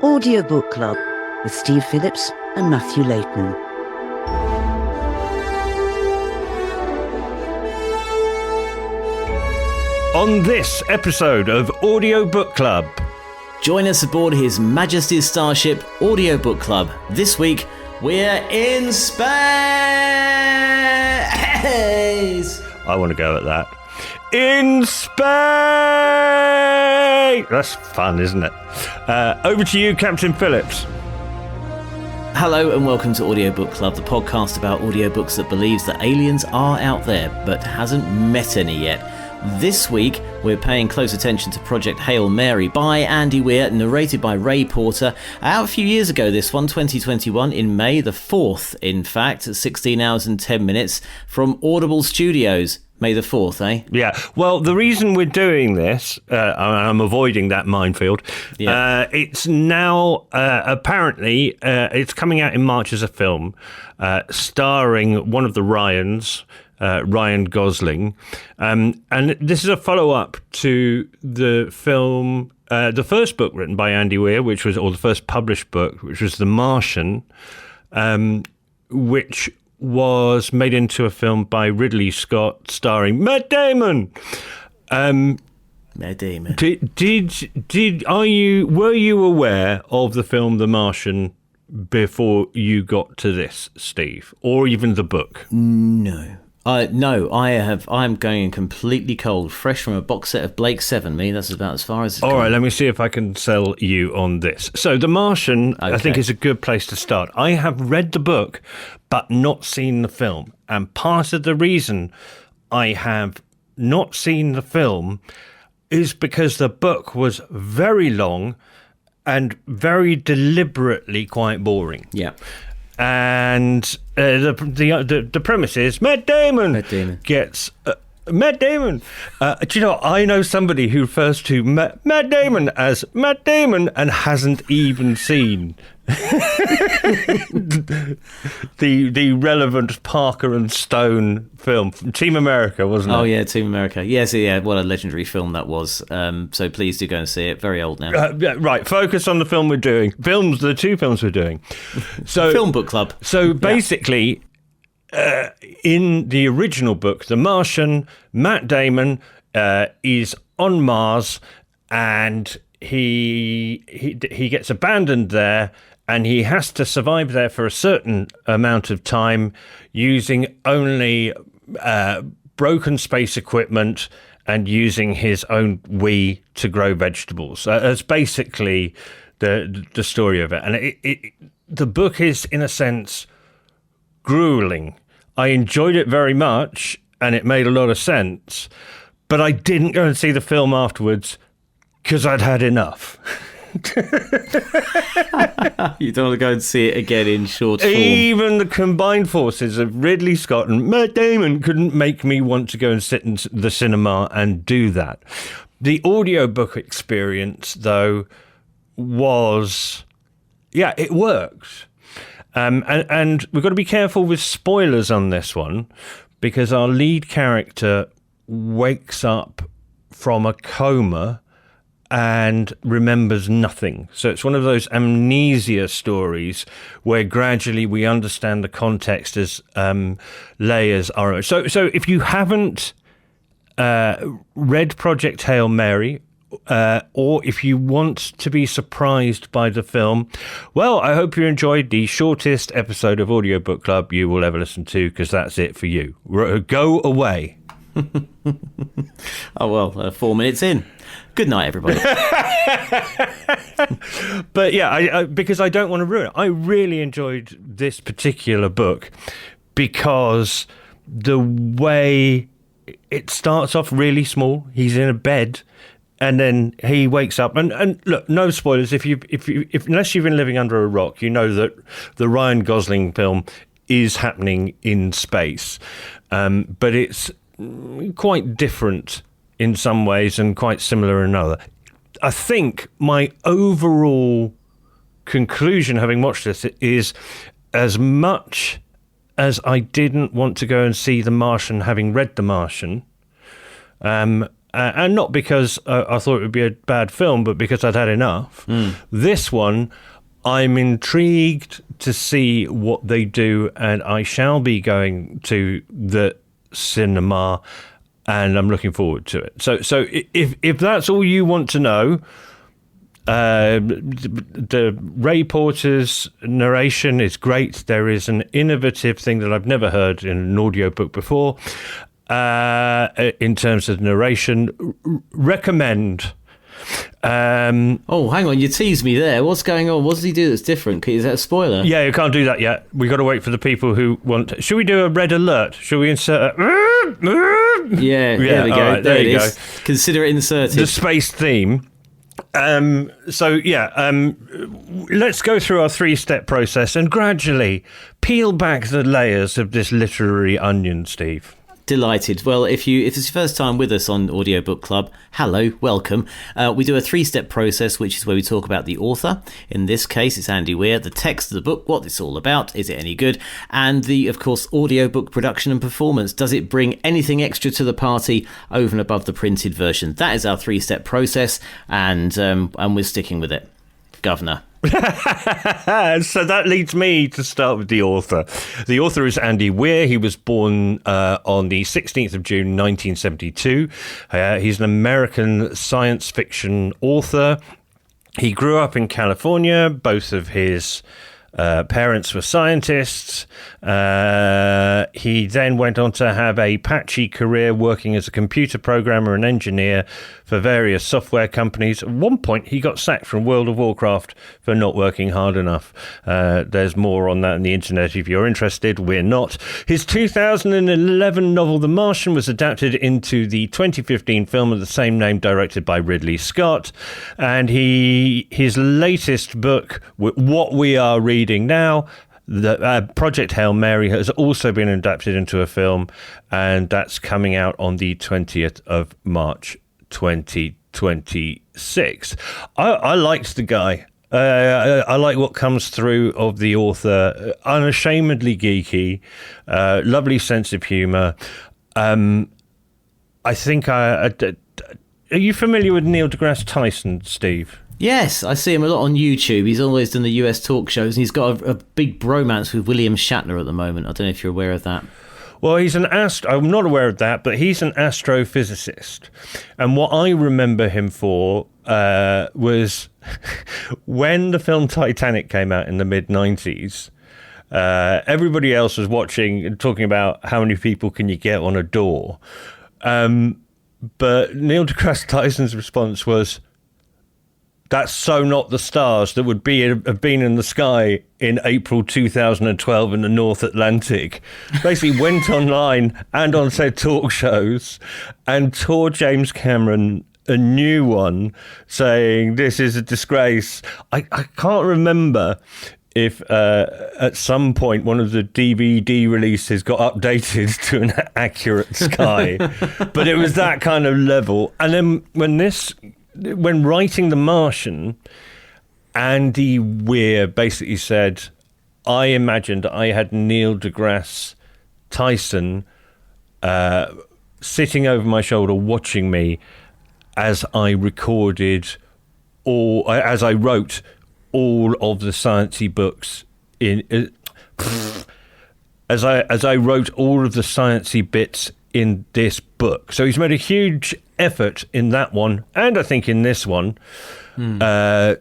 Audiobook Club with Steve Phillips and Matthew Layton. On this episode of Audiobook Club, join us aboard His Majesty's Starship Audiobook Club. This week, we're in space! I want to go at that. In space! That's fun, isn't it? Over to you, Captain Phillips. Hello and welcome to Audiobook Club, the podcast about audiobooks that believes that aliens are out there but hasn't met any yet. This week, we're paying close attention to Project Hail Mary by Andy Weir, narrated by Ray Porter. Out a few years ago, this one, 2021, in May the 4th, in fact, 16 hours and 10 minutes, from Audible Studios. May the 4th, eh? Yeah. Well, the reason we're doing this, I'm avoiding that minefield, it's now, apparently, it's coming out in March as a film, starring one of the Ryans, Ryan Gosling. And this is a follow-up to the film, the first book written by Andy Weir, or the first published book, which was The Martian, which was made into a film by Ridley Scott, starring Matt Damon. Matt Damon. Were you aware of the film The Martian before you got to this, Steve, or even the book? No, I'm going completely cold, fresh from a box set of Blake 7. That's about as far as it's All gone. right, let me see if I can sell you on this. So The Martian, okay, I think, is a good place to start. I have read the book, but not seen the film. And part of the reason I have not seen the film is because the book was very long and very deliberately quite boring. Yeah. And the premise is Matt Damon gets... Matt Damon. Do you know, I know somebody who refers to Matt Damon as Matt Damon and hasn't even seen the relevant Parker and Stone film from Team America, wasn't it? Oh, yeah, Team America. Yes, yeah, what a legendary film that was. So please do go and see it. Very old now. Right, focus on the film we're doing. The two films we're doing. So Film Book Club. So basically... in the original book, The Martian, Matt Damon is on Mars, and he gets abandoned there, and he has to survive there for a certain amount of time using only broken space equipment and using his own Wii to grow vegetables. That's basically the story of it. And the book is, in a sense, grueling. I enjoyed it very much and it made a lot of sense, but I didn't go and see the film afterwards because I'd had enough. You don't want to go and see it again in short form. Even the combined forces of Ridley Scott and Matt Damon couldn't make me want to go and sit in the cinema and do that. The audiobook experience, though, was... yeah, it worked. And we've got to be careful with spoilers on this one, because our lead character wakes up from a coma and remembers nothing. So it's one of those amnesia stories where gradually we understand the context as layers are. So if you haven't read Project Hail Mary, or if you want to be surprised by the film, well, I hope you enjoyed the shortest episode of Audiobook Club you will ever listen to, because that's it for you. Go away. Oh, well, 4 minutes in. Good night, everybody. But yeah, I because I don't want to ruin it. I really enjoyed this particular book because the way it starts off really small. He's in a bed. And then he wakes up, and look, no spoilers. If unless you've been living under a rock, you know that the Ryan Gosling film is happening in space, but it's quite different in some ways and quite similar in other. I think my overall conclusion, having watched this, is as much as I didn't want to go and see The Martian, having read The Martian. and not because I thought it would be a bad film, but because I'd had enough. This one, I'm intrigued to see what they do, and I shall be going to the cinema, and I'm looking forward to it. So if that's all you want to know, the Ray Porter's narration is great. There is an innovative thing that I've never heard in an audiobook before in terms of narration. Recommend. Oh, hang on, you teased me there. What's going on? What does he do that's different? Is that a spoiler? Yeah, you can't do that yet. We got to wait for the people who want. Should we do a red alert? Should we insert a... Yeah, there we go. Right, there it you is. go. Consider it inserted. The space theme. Let's go through our 3-step process and gradually peel back the layers of this literary onion, Steve. Delighted. Well, if it's your first time with us on Audiobook Club, hello, welcome. We do a 3-step process, which is where we talk about the author. In this case, it's Andy Weir, the text of the book, what it's all about, is it any good, and of course, audiobook production and performance. Does it bring anything extra to the party over and above the printed version? That is our 3-step process, and we're sticking with it. Governor. So that leads me to start with the author. The author is Andy Weir. He was born on the 16th of June 1972. He's an American science fiction author. He grew up in California. Both of his parents were scientists. He then went on to have a patchy career working as a computer programmer and engineer for various software companies. At one point, he got sacked from World of Warcraft for not working hard enough. There's more on that on the internet if you're interested. We're not. His 2011 novel, The Martian, was adapted into the 2015 film of the same name, directed by Ridley Scott. And his latest book, What We Are Reading Now, the Project Hail Mary, has also been adapted into a film, and that's coming out on the 20th of March 2026. I liked the guy. I like what comes through of the author. Unashamedly geeky, lovely sense of humour. I think are you familiar with Neil deGrasse Tyson, Steve? Yes, I see him a lot on YouTube. He's always done the US talk shows, and he's got a big bromance with William Shatner at the moment. I don't know if you're aware of that. Well, I'm not aware of that, but he's an astrophysicist. And what I remember him for was when the film Titanic came out in the mid-90s, everybody else was watching and talking about how many people can you get on a door. But Neil deGrasse Tyson's response was, that's so not the stars that would have been in the sky in April 2012 in the North Atlantic. Basically went online and on said talk shows and tore James Cameron a new one saying this is a disgrace. I can't remember if at some point one of the DVD releases got updated to an accurate sky. But it was that kind of level. And then when writing The Martian, Andy Weir basically said, I imagined I had Neil deGrasse Tyson sitting over my shoulder watching me as I recorded as I wrote all of the sciencey books as I wrote all of the sciencey bits in this book. So he's made a huge effort in that one, and I think in this one, to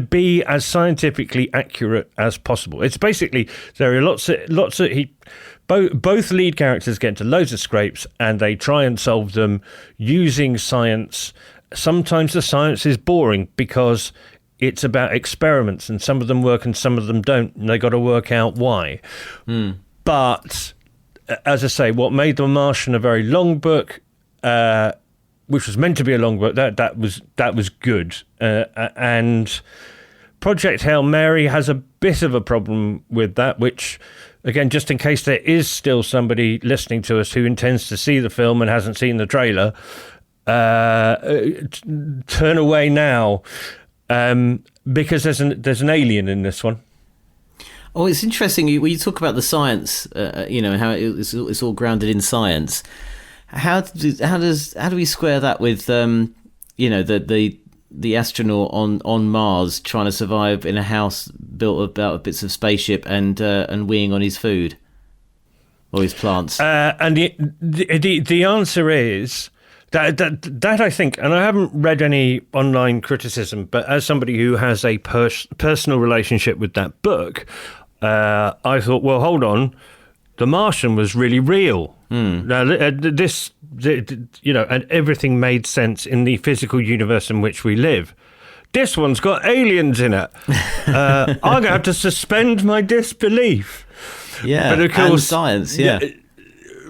be as scientifically accurate as possible. It's basically there are lots of both lead characters get into loads of scrapes, and they try and solve them using science. Sometimes the science is boring because it's about experiments, and some of them work and some of them don't, and they got to work out why. But as I say, what made The Martian a very long book, which was meant to be a long book, that was good. And Project Hail Mary has a bit of a problem with that, which, again, just in case there is still somebody listening to us who intends to see the film and hasn't seen the trailer, turn away now. Because there's an alien in this one. Oh, it's interesting when you talk about the science, how it's all grounded in science. How do we square that with the astronaut on Mars trying to survive in a house built about bits of spaceship and weeing on his food or his plants? And the answer is that I think, and I haven't read any online criticism, but as somebody who has a personal relationship with that book, I thought, well, hold on, The Martian was really real. Now, and everything made sense in the physical universe in which we live. This one's got aliens in it. I'm going to have to suspend my disbelief. Yeah, but of course, and science, yeah.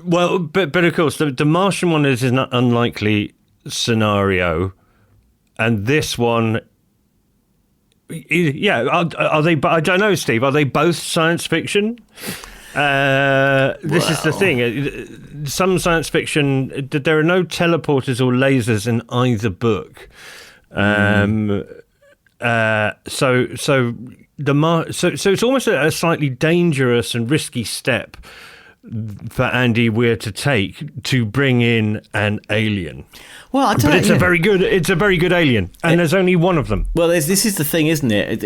Well, but of course, the Martian one is an unlikely scenario, and this one, are they? I don't know, Steve. Are they both science fiction? This is the thing. Some science fiction, there are no teleporters or lasers in either book. So it's almost a slightly dangerous and risky step for Andy Weir to take to bring in an alien. Well, I don't but it's a very good alien, and there's only one of them. Well, this is the thing, isn't it?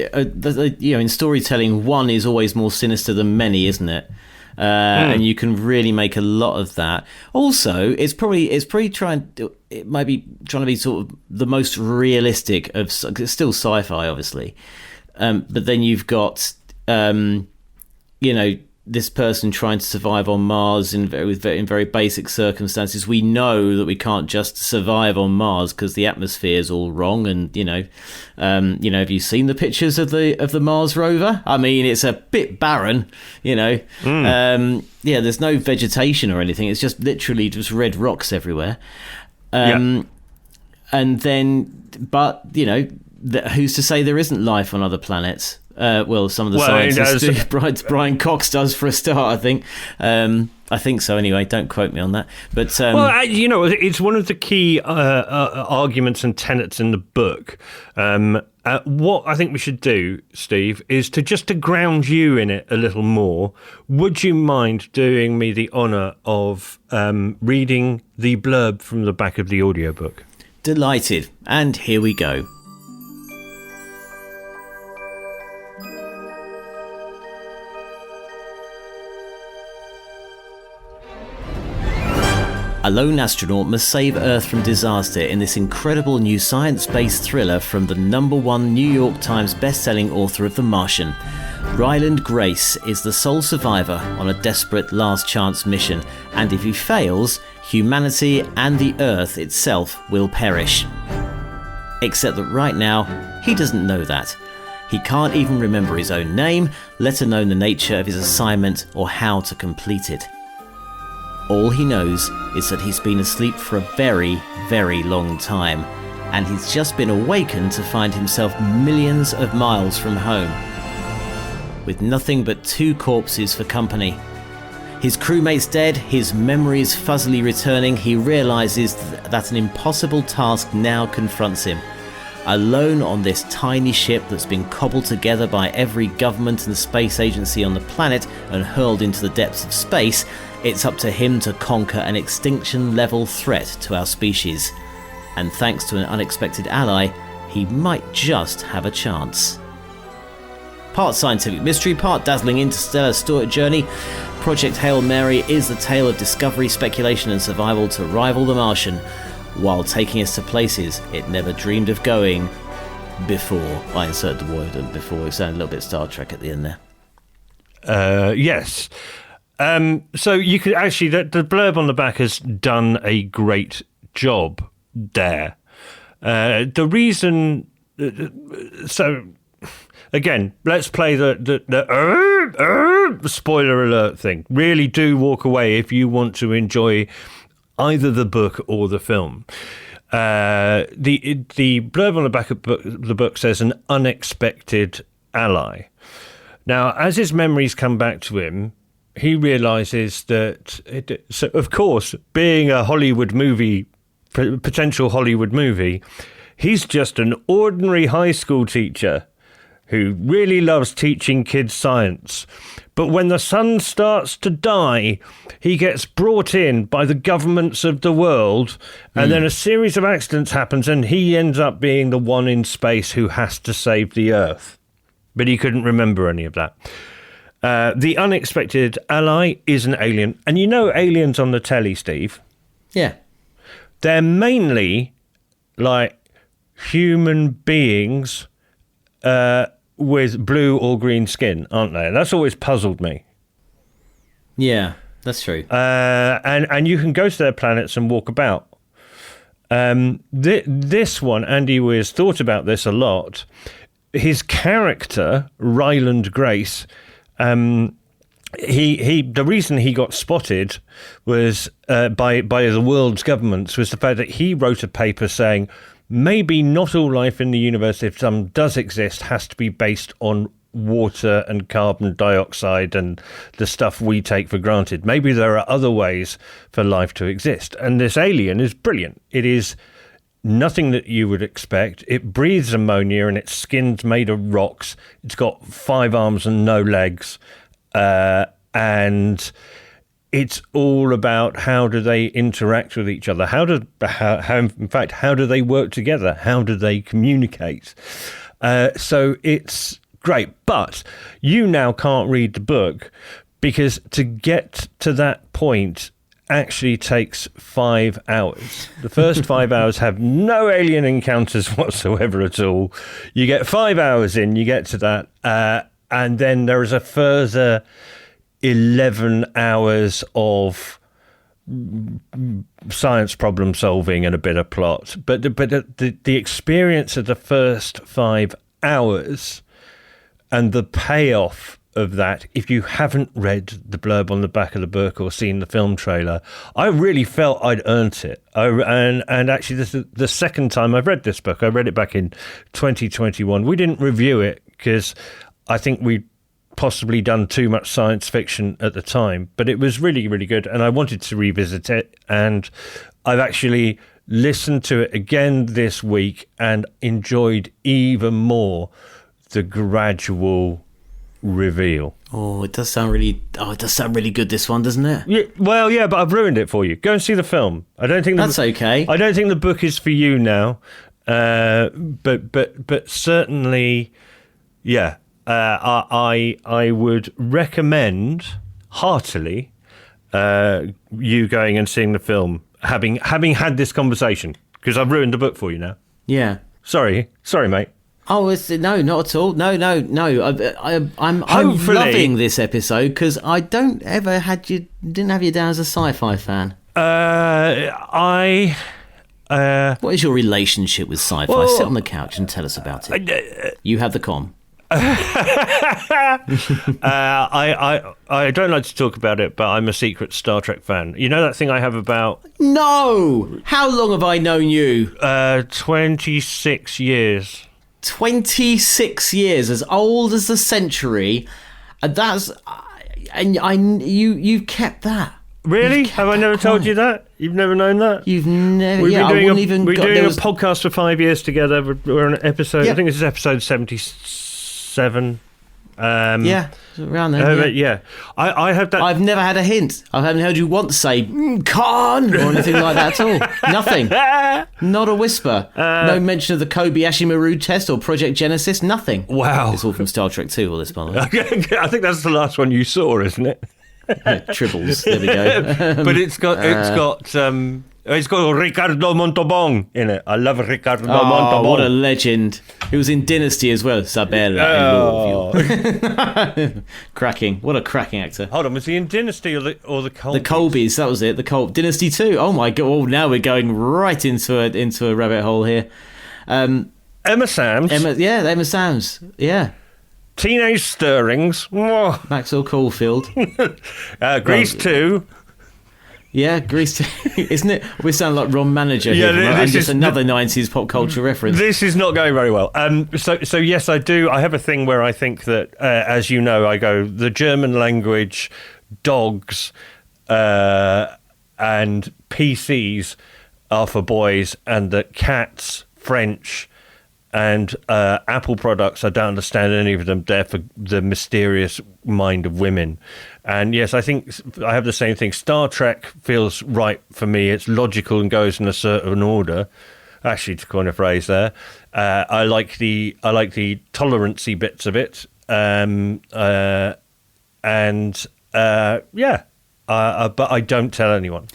In storytelling, one is always more sinister than many, isn't it? And you can really make a lot of that. Also, it might be trying to be sort of the most realistic of. It's still sci-fi, obviously, but then you've got this person trying to survive on Mars in very basic circumstances. We know that we can't just survive on Mars because the atmosphere is all wrong. And have you seen the pictures of the Mars rover? I mean, it's a bit barren. There's no vegetation or anything. It's just literally just red rocks everywhere. And then, but who's to say there isn't life on other planets? Some of the scientists do. Brian Cox does, for a start, I think. I think so anyway. Don't quote me on that. But it's one of the key arguments and tenets in the book. What I think we should do, Steve, is to ground you in it a little more. Would you mind doing me the honour of reading the blurb from the back of the audiobook? Delighted. And here we go. A lone astronaut must save Earth from disaster in this incredible new science-based thriller from the #1 New York Times best-selling author of The Martian. Ryland Grace is the sole survivor on a desperate last-chance mission, and if he fails, humanity and the Earth itself will perish. Except that right now, he doesn't know that. He can't even remember his own name, let alone the nature of his assignment or how to complete it. All he knows is that he's been asleep for a very, very long time, and he's just been awakened to find himself millions of miles from home, with nothing but 2 corpses for company. His crewmate's dead, his memories fuzzily returning. He realises that an impossible task now confronts him. Alone on this tiny ship that's been cobbled together by every government and space agency on the planet and hurled into the depths of space, it's up to him to conquer an extinction-level threat to our species. And thanks to an unexpected ally, he might just have a chance. Part scientific mystery, part dazzling interstellar story journey, Project Hail Mary is the tale of discovery, speculation and survival to rival The Martian, while taking us to places it never dreamed of going before. I inserted the word and before. It sounded a little bit Star Trek at the end there. Yes. So you could actually, the blurb on the back has done a great job there. The reason, so again, let's play the spoiler alert thing. Really do walk away if you want to enjoy either the book or the film. The blurb on the back of the book says an unexpected ally. Now, as his memories come back to him, he realises that, so of course, being a Hollywood movie, potential Hollywood movie, he's just an ordinary high school teacher who really loves teaching kids science. But when the sun starts to die, he gets brought in by the governments of the world, and then a series of accidents happens, and he ends up being the one in space who has to save the Earth. But he couldn't remember any of that. The unexpected ally is an alien. And you know aliens on the telly, Steve? Yeah. They're mainly like human beings with blue or green skin, aren't they? And that's always puzzled me. Yeah, that's true. And you can go to their planets and walk about. This one, Andy Weir's thought about this a lot. His character, Ryland Grace, the reason he got spotted was by the world's governments was the fact that he wrote a paper saying maybe not all life in the universe, if some does exist, has to be based on water and carbon dioxide and the stuff we take for granted. Maybe there are other ways for life to exist. And this alien is brilliant. It is nothing that you would expect. It breathes ammonia and its skin's made of rocks. It's got 5 arms and no legs. And it's all about how do they interact with each other? How do they work together? How do they communicate? So it's great. But you now can't read the book because to get to that point actually takes 5 hours. The first 5 hours have no alien encounters whatsoever at all. You get 5 hours in, you get to that, and then there is a further 11 hours of science problem solving and a bit of plot. But the experience of the first 5 hours and the payoff of that, if you haven't read the blurb on the back of the book or seen the film trailer, I really felt I'd earned it. And actually, this is the second time I've read this book. I read it back in 2021. We didn't review it because I think we'd possibly done too much science fiction at the time, but it was really, really good. And I wanted to revisit it. And I've actually listened to it again this week and enjoyed even more the gradual reveal. It does sound really good, this one, doesn't it? Yeah, well, yeah, but I've ruined it for you. Go and see the film. I don't think that's okay. I don't think the book is for you now. But certainly, yeah. I would recommend heartily you going and seeing the film, having had this conversation, because I've ruined the book for you now. Yeah. Sorry, mate. Oh, no, not at all. No. I'm loving this episode because I didn't have you down as a sci-fi fan. What is your relationship with sci-fi? Well, sit on the couch and tell us about it. You have the com. I don't like to talk about it, but I'm a secret Star Trek fan. You know that thing I have about... No! How long have I known you? 26 years. 26 years, as old as the century. You've kept that. Really? Have I never told you that? You've never known that? You've never... We're doing a podcast for 5 years together. We're on an episode... Yeah. I think this is episode 77. Yeah, around there. Yeah. I have that... I've never had a hint. I haven't heard you once say, Khan, or anything like that at all. Nothing. Not a whisper. No mention of the Kobayashi Maru test or Project Genesis. Nothing. Wow. It's all from Star Trek 2, all this, by the way. I think that's the last one you saw, isn't it? Tribbles. There we go. But it's got Ricardo Montalban in it. I love Ricardo Montalban. What a legend. He was in Dynasty as well. Sabella and Lord. Cracking. What a cracking actor. Hold on, was he in Dynasty or the Colbys? The Colbys, that was it. Dynasty 2. Oh my god. Oh, now we're going right into a rabbit hole here. Emma Samms. Emma Samms. Yeah. Teenage Stirrings. Maxwell Caulfield. Grease 2. Yeah, Grease 2. Isn't it? We sound like Ron Manager here. This is another 90s pop culture reference. This is not going very well. So yes, I do. I have a thing where I think that, as you know, I go, the German language, dogs, and PCs are for boys, and that cats, French, And Apple products, I don't understand any of them. They're for the mysterious mind of women. And yes, I think I have the same thing. Star Trek feels right for me. It's logical and goes in a certain order. Actually, to coin a phrase there, I like the tolerancy bits of it. But I don't tell anyone.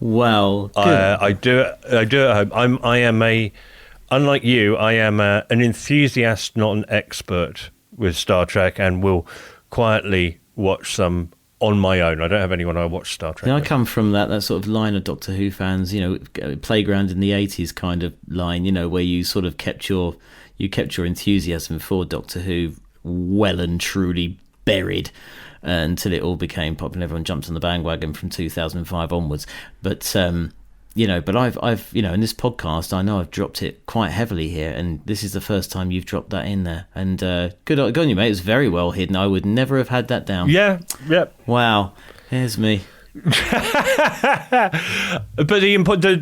Well, I do it at home. Unlike you, I am an enthusiast, not an expert with Star Trek, and will quietly watch some on my own. I don't have anyone I watch Star Trek with. I come from that sort of line of Doctor Who fans, playground in the 80s kind of line, where you sort of kept your enthusiasm for Doctor Who well and truly buried until it all became popular. Everyone jumped on the bandwagon from 2005 onwards. But I've in this podcast, I know I've dropped it quite heavily here, and this is the first time you've dropped that in there. And good on you, mate. It's very well hidden. I would never have had that down. Yeah, yep. Wow, here's me. But the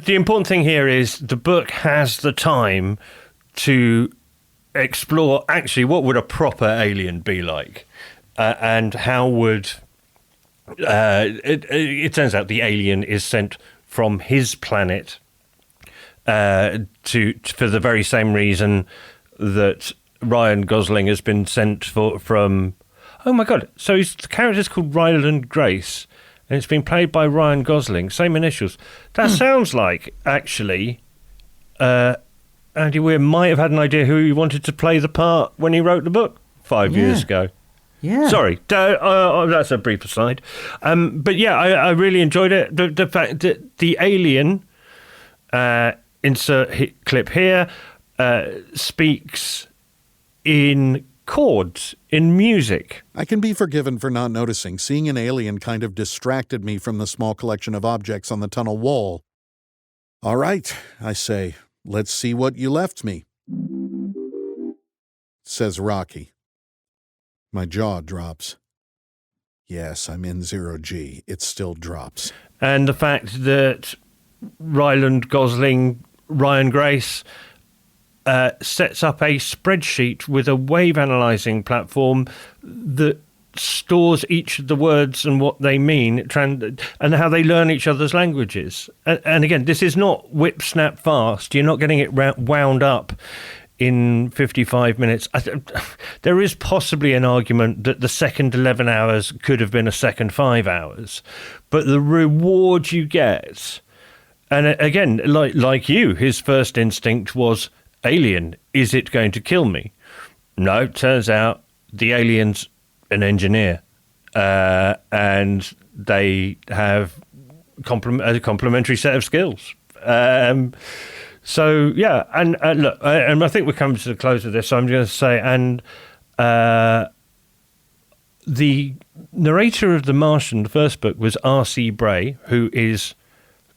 important thing here is the book has the time to explore actually what would a proper alien be like, and how would it turns out the alien is sent from his planet for the very same reason that Ryan Gosling has been sent from. Oh my God! So the character's called Ryland Grace, and it's been played by Ryan Gosling, same initials. That sounds like actually Andy Weir might have had an idea who he wanted to play the part when he wrote the book 5 years ago. Yeah. Sorry, that's a brief aside. But yeah, I really enjoyed it. The fact that the alien, insert clip here, speaks in chords, in music. I can be forgiven for not noticing. Seeing an alien kind of distracted me from the small collection of objects on the tunnel wall. All right, I say, let's see what you left me, says Rocky. My jaw drops. Yes, I'm in 0G. It still drops. And the fact that Ryland Gosling, Ryan Grace, sets up a spreadsheet with a wave analysing platform that stores each of the words and what they mean, and how they learn each other's languages. And again, this is not whip, snap, fast. You're not getting it wound up in 55 minutes. There is possibly an argument that the second 11 hours could have been a second 5 hours, but the reward you get, and again, like you, his first instinct was, alien, is it going to kill me? No, turns out the alien's an engineer, and they have a complementary set of skills. So yeah, and look, and I think we're coming to the close of this. So I'm going to say, and the narrator of The Martian, the first book, was R.C. Bray, who is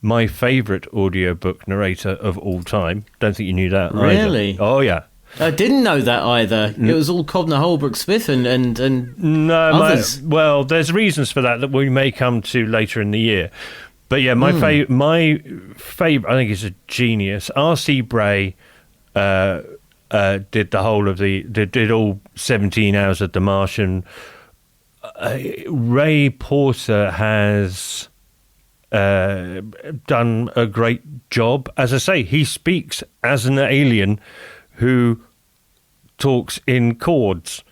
my favourite audiobook narrator of all time. Don't think you knew that. Really? Either. Oh yeah. I didn't know that either. It was all Cobner Holbrook Smith and others. Well, there's reasons for that we may come to later in the year. But yeah, my favourite, I think he's a genius. R.C. Bray did the whole of did all 17 hours of The Martian. Ray Porter has done a great job. As I say, he speaks as an alien who talks in chords,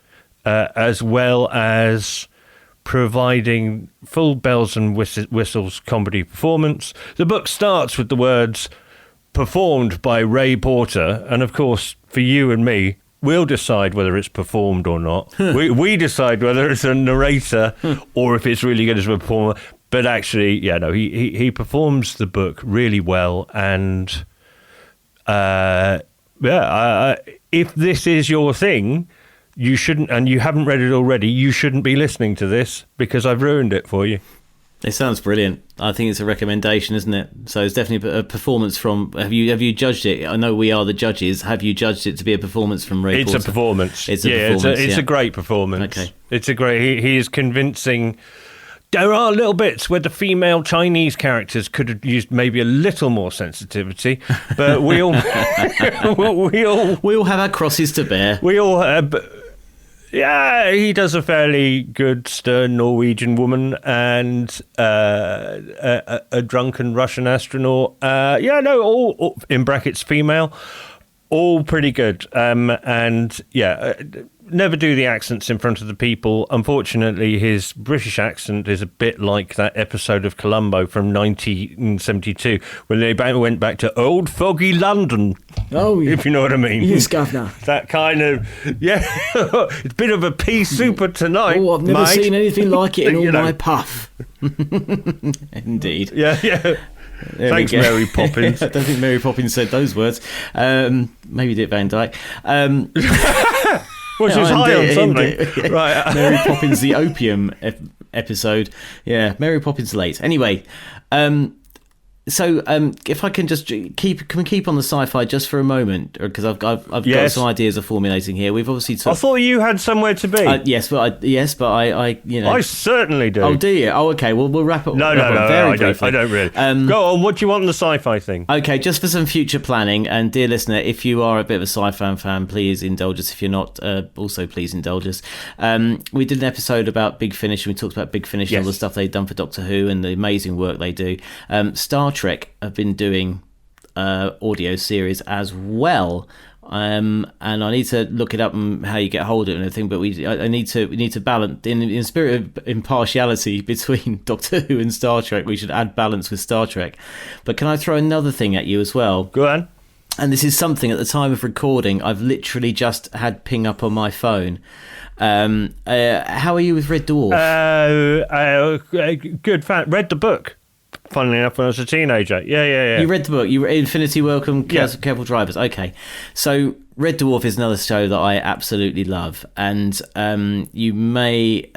as well as providing full bells and whistles comedy performance. The book starts with the words performed by Ray Porter, and of course for you and me, we'll decide whether it's performed or not. we decide whether it's a narrator or if it's really good as a performer. But actually, yeah, no, he performs the book really well, and if this is your thing, you shouldn't, and you haven't read it already, you shouldn't be listening to this because I've ruined it for you. It sounds brilliant. I think it's a recommendation, isn't it? So it's definitely a performance from. Have you judged it? I know we are the judges. Have you judged it to be a performance from Ray Porter? It's a performance. It's a performance. It's a great performance. Okay. It's a great. He is convincing There are little bits where the female Chinese characters could have used maybe a little more sensitivity, but we all we all have our crosses to bear. We all have. Yeah, he does a fairly good, stern Norwegian woman and a drunken Russian astronaut. All in brackets female, all pretty good. Never do the accents in front of the people. Unfortunately, his British accent is a bit like that episode of Columbo from 1972 when they went back to old foggy London. Oh, if you know what I mean. Yes, Governor. That kind of, it's a bit of a pea super tonight. Oh, I've never mate. seen anything like it in all my puff. Indeed. Yeah. Thanks, Mary Poppins. I don't think Mary Poppins said those words. Maybe did Van Dyke. Well, she was high on something. Right. Mary Poppins, the opium episode. Yeah, Mary Poppins late. Anyway, so if I can just can we keep on the sci-fi just for a moment? Because I've got some ideas of formulating here. We've obviously I thought you had somewhere to be. Yes, but I you know. I certainly do. Oh, do you? Oh, okay. Well, we'll wrap up. No, I don't really. Go on. What do you want in the sci-fi thing? Okay, just for some future planning. And dear listener, if you are a bit of a sci-fi fan, please indulge us. If you're not, also please indulge us. We did an episode about Big Finish, and we talked about Big Finish and all the stuff they've done for Doctor Who and the amazing work they do. Star Trek have been doing audio series as well. And I need to look it up and how you get hold of it and everything. But we need to balance in spirit of impartiality between Doctor Who and Star Trek. We should add balance with Star Trek. But can I throw another thing at you as well? Go on. And this is something at the time of recording I've literally just had ping up on my phone. How are you with Red Dwarf? Good fan. Read the book. Funnily enough, when I was a teenager. Yeah. You read the book. You read Infinity Welcome, Careful Drivers. Okay. So Red Dwarf is another show that I absolutely love. And you may...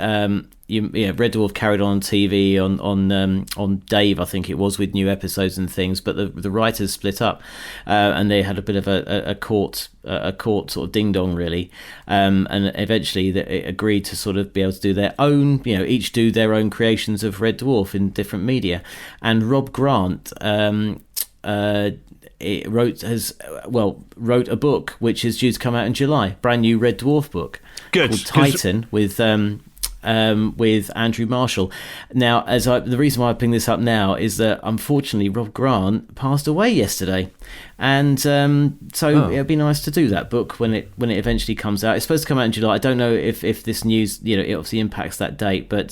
Red Dwarf carried on TV on Dave, I think it was, with new episodes and things. But the writers split up, and they had a bit of a court sort of ding dong really, and eventually they agreed to sort of be able to do their own, each do their own creations of Red Dwarf in different media. And Rob Grant wrote a book which is due to come out in July, brand new Red Dwarf book called Titan with Andrew Marshall. Now, the reason why I ping this up now is that unfortunately Rob Grant passed away yesterday, and it'd be nice to do that book when it eventually comes out. It's supposed to come out in July. I don't know if this news it obviously impacts that date, but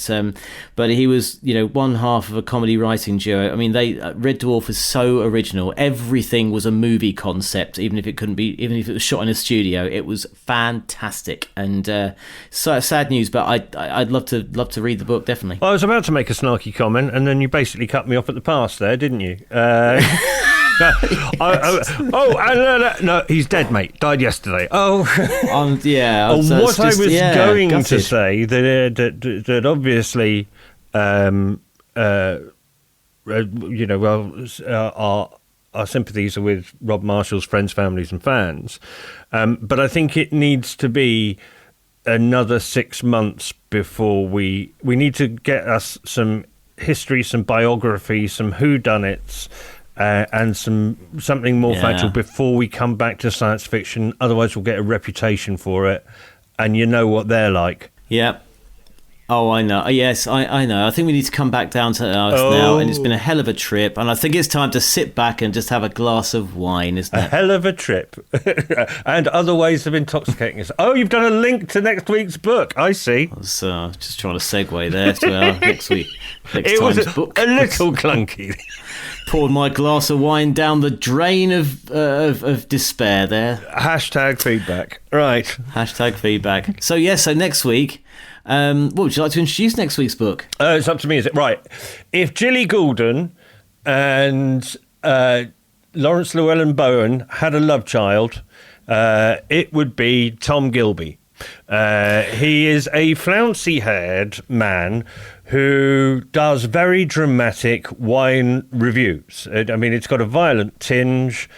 he was one half of a comedy writing duo. I mean, Red Dwarf was so original. Everything was a movie concept, even if it was shot in a studio. It was fantastic, and so sad news. But I'd love to read the book, definitely. I was about to make a snarky comment, and then you basically cut me off at the pass there, didn't you? No, he's dead, mate. Died yesterday. What I was going gutted to say that obviously, our sympathies are with Rob Marshall's friends, families, and fans, but I think it needs to be another 6 months before we need to get us some history, some biography, some whodunits. And something more factual before we come back to science fiction. Otherwise, we'll get a reputation for it, and you know what they're like. Yeah. Oh, I know. Yes, I know. I think we need to come back down to earth now, and it's been a hell of a trip, and I think it's time to sit back and just have a glass of wine, isn't it? A hell of a trip. And other ways of intoxicating us. Oh, you've done a link to next week's book. I see. I was just trying to segue there to our next it was book. A little clunky. Poured my glass of wine down the drain of despair there. Hashtag feedback. Right. Hashtag feedback. So next week... what would you like to introduce next week's book? It's up to me, is it? Right. If Gilly Goulden and Lawrence Llewellyn Bowen had a love child, it would be Tom Gilbey. He is a flouncy-haired man who does very dramatic wine reviews. I mean, it's got a violent tinge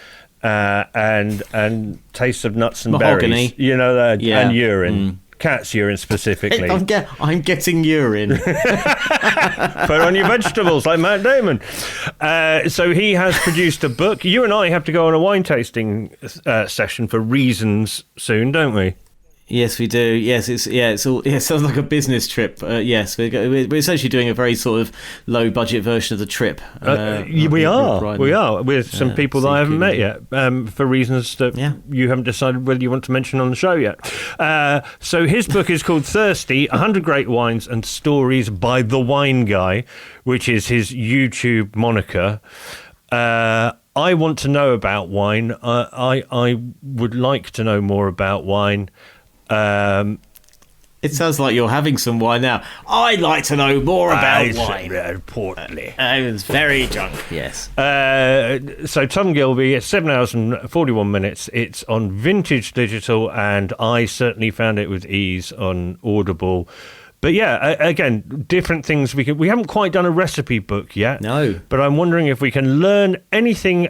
and tastes of nuts and mahogany. berries. And urine. Cat's urine specifically. I'm getting urine. Put on your vegetables like Matt Damon. So he has produced a book. You and I have to go on a wine tasting session for reasons soon, don't we? Yes, we do. Yes, it sounds like a business trip. Yes, we're essentially doing a very sort of low budget version of the trip. We are with some people that I haven't met yet, for reasons that you haven't decided whether you want to mention on the show yet. So his book is called Thirsty: 100 Great Wines and Stories by the Wine Guy, which is his YouTube moniker. I want to know about wine. I would like to know more about wine. It sounds like you're having some wine now. I'd like to know more about wine. Portly. I was very drunk, yes. So Tom Gilbey, it's 7 hours and 41 minutes. It's on Vintage Digital, and I certainly found it with ease on Audible. But yeah, again, different things. We haven't quite done a recipe book yet. No. But I'm wondering if we can learn anything.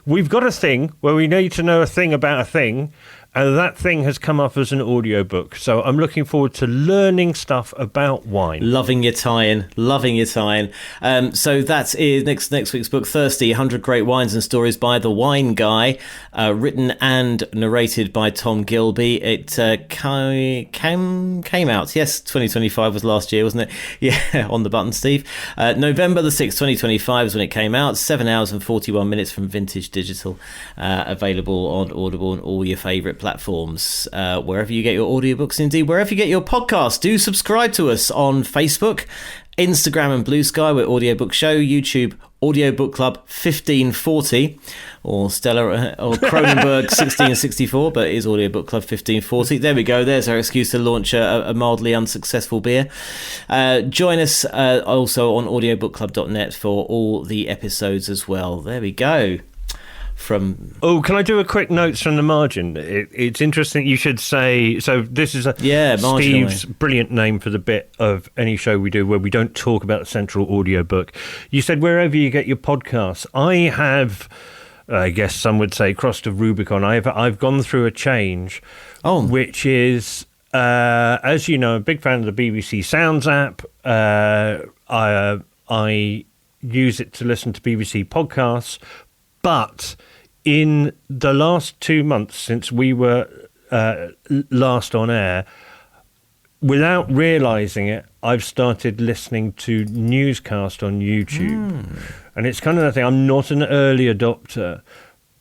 We've got a thing where we need to know a thing about a thing. And that thing has come up as an audiobook. So I'm looking forward to learning stuff about wine. Loving your tie-in. So that is next week's book, Thirsty: 100 Great Wines and Stories by the Wine Guy, written and narrated by Tom Gilbey. It came out, yes, 2025 was last year, wasn't it? Yeah, on the button, Steve. November the 6th, 2025 is when it came out. 7 hours and 41 minutes from Vintage Digital. Available on Audible and all your favourite platforms, wherever you get your audiobooks, indeed wherever you get your podcasts. Do subscribe to us on Facebook, Instagram and Blue Sky. We're Audiobook Show. YouTube, Audiobook Club 1540, or Stella or Cronenberg 1664, but it is Audiobook Club 1540. There we go. There's our excuse to launch a mildly unsuccessful beer. Join us also on audiobookclub.net for all the episodes as well. There we go. Can I do a quick notes from the margin? It's interesting you should say, so this is Steve's brilliant name for the bit of any show we do where we don't talk about the central audiobook. You said wherever you get your podcasts. I have, I guess some would say, crossed a Rubicon. I've gone through a change, which is, as you know, I'm a big fan of the BBC Sounds app. I use it to listen to BBC podcasts. But in the last 2 months since we were last on air, without realising it, I've started listening to newscasts on YouTube. And it's kind of that thing. I'm not an early adopter,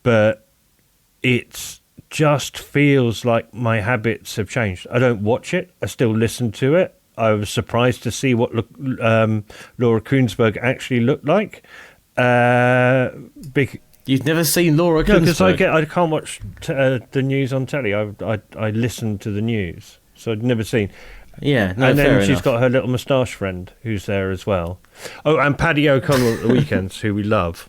but it just feels like my habits have changed. I don't watch it. I still listen to it. I was surprised to see what Laura Kuenssberg actually looked like. You've never seen Laura Kuenssberg? No, because I can't watch the news on telly. I listen to the news, so I'd never seen. Yeah, no, and then she's enough. Got her little moustache friend who's there as well. Oh, and Paddy O'Connell at the weekends, who we love.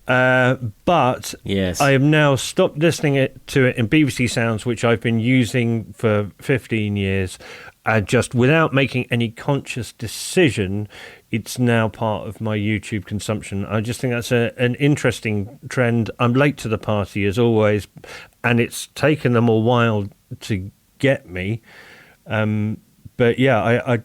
But yes. I have now stopped listening to it in BBC Sounds, which I've been using for 15 years. Just without making any conscious decision, it's now part of my YouTube consumption. I just think that's an interesting trend. I'm late to the party, as always, and it's taken them a while to get me. But yeah, I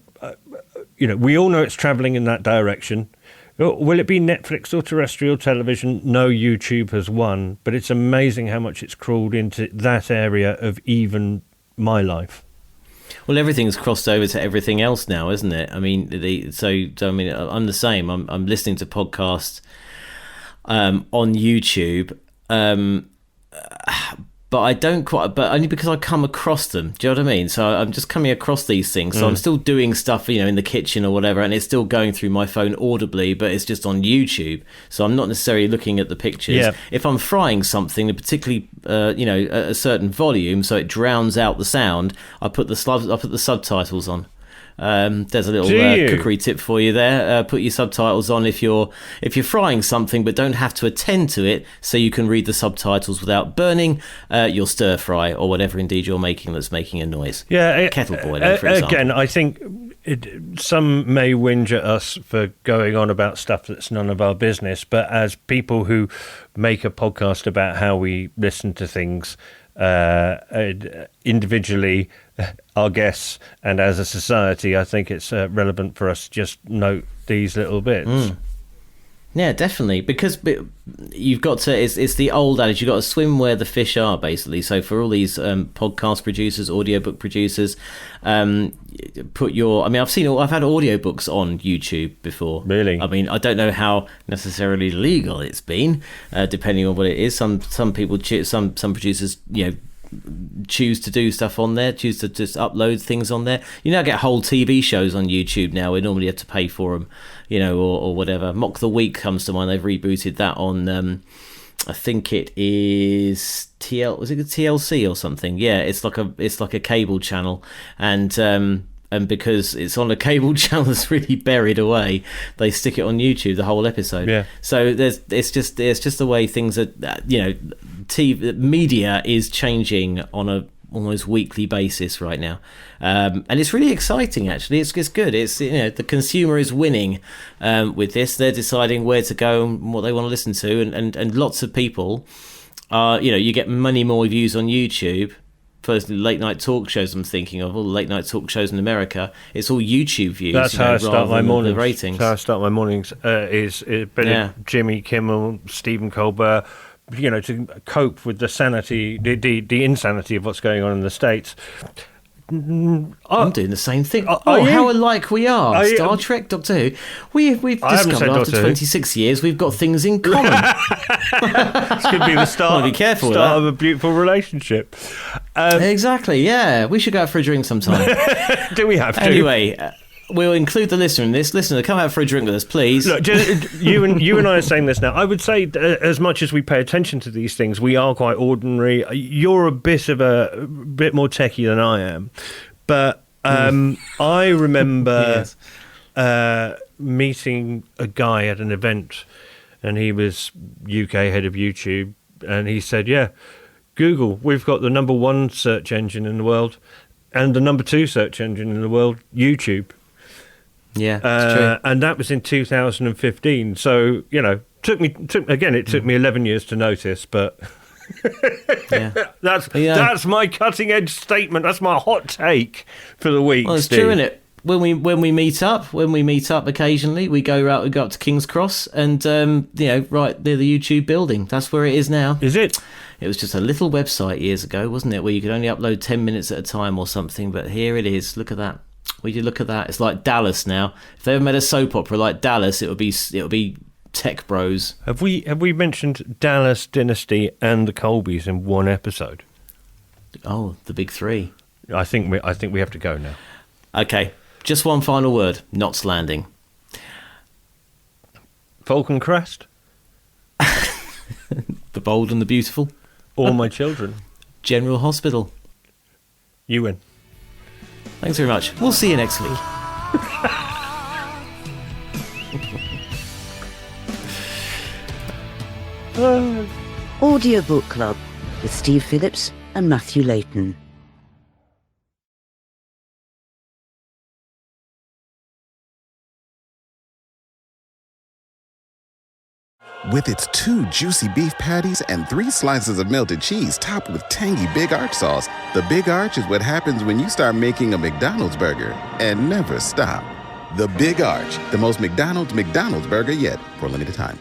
we all know it's travelling in that direction. Will it be Netflix or terrestrial television? No, YouTube has won, but it's amazing how much it's crawled into that area of even my life. Well, everything's crossed over to everything else now, isn't it? I mean, I'm the same. I'm listening to podcasts on YouTube, but I don't quite. But only because I come across them. Do you know what I mean? So I'm just coming across these things. So I'm still doing stuff, in the kitchen or whatever, and it's still going through my phone audibly, but it's just on YouTube. So I'm not necessarily looking at the pictures. Yeah. If I'm frying something, particularly at a certain volume, so it drowns out the sound, I put the subtitles on. There's a little cookery tip for you there. Put your subtitles on if you're frying something, but don't have to attend to it, so you can read the subtitles without burning your stir fry or whatever indeed you're making that's making a noise. Yeah, kettle boiling, for example. Again, I think some may whinge at us for going on about stuff that's none of our business, but as people who make a podcast about how we listen to things, individually, our guests, and as a society, I think it's relevant for us to just note these little bits. Yeah, definitely, because you've got to. It's the old adage: you've got to swim where the fish are, basically. So for all these podcast producers, audiobook producers, put your. I mean, I've had audiobooks on YouTube before. Really? I mean, I don't know how necessarily legal it's been, depending on what it is. Some people, some producers, choose to do stuff on there, choose to just upload things on there. You now get whole TV shows on YouTube now. We normally have to pay for them, or whatever. Mock the Week comes to mind. They've rebooted that on, I think it is was it TLC or something? Yeah, it's like a cable channel, and because it's on a cable channel that's really buried away, they stick it on YouTube, the whole episode. Yeah. So it's just the way things are. TV media is changing on a almost weekly basis right now, and it's really exciting. Actually, it's good. It's the consumer is winning with this. They're deciding where to go and what they want to listen to, and lots of people are. You get many more views on YouTube. Personally, late night talk shows I'm thinking of, all the late night talk shows in America, it's all YouTube views. That's how I start my mornings. Ratings. That's how I start my mornings. Is Jimmy Kimmel, Stephen Colbert. To cope with the insanity of what's going on in the States. I'm doing the same thing. How alike we are. Star Trek, Doctor Who. We've discovered after 26 years we've got things in common. This could be the start, be careful start of a beautiful relationship. Exactly, yeah. We should go out for a drink sometime. Do we have to? Anyway, we'll include the listener in this. Listener, come out for a drink with us, please. Look, you and I are saying this now. I would say, as much as we pay attention to these things, we are quite ordinary. You're a bit more techie than I am, but I remember meeting a guy at an event, and he was UK head of YouTube, and he said, "Yeah, Google. We've got the number 1 search engine in the world, and the number 2 search engine in the world, YouTube." Yeah, that's true. And that was in 2015. So, took me 11 years to notice, but that's my cutting edge statement. That's my hot take for the week. Well, it's Steve. true, isn't it? When we meet up occasionally, we go up to King's Cross and right near the YouTube building. That's where it is now. Is it? It was just a little website years ago, wasn't it, where you could only upload 10 minutes at a time or something, but here it is. Look at that. Would you look at that? It's like Dallas now. If they ever made a soap opera like Dallas, it would be Tech Bros. Have we mentioned Dallas Dynasty and the Colbys in one episode? Oh, the big 3. I think we have to go now. Okay, just one final word. Knots Landing. Falcon Crest. The Bold and the Beautiful. All My Children. General Hospital. You win. Thanks very much. We'll see you next week. Audiobook Club with Steve Phillips and Matthew Layton. With its 2 juicy beef patties and 3 slices of melted cheese topped with tangy Big Arch sauce, the Big Arch is what happens when you start making a McDonald's burger and never stop. The Big Arch, the most McDonald's burger yet, for a limited time.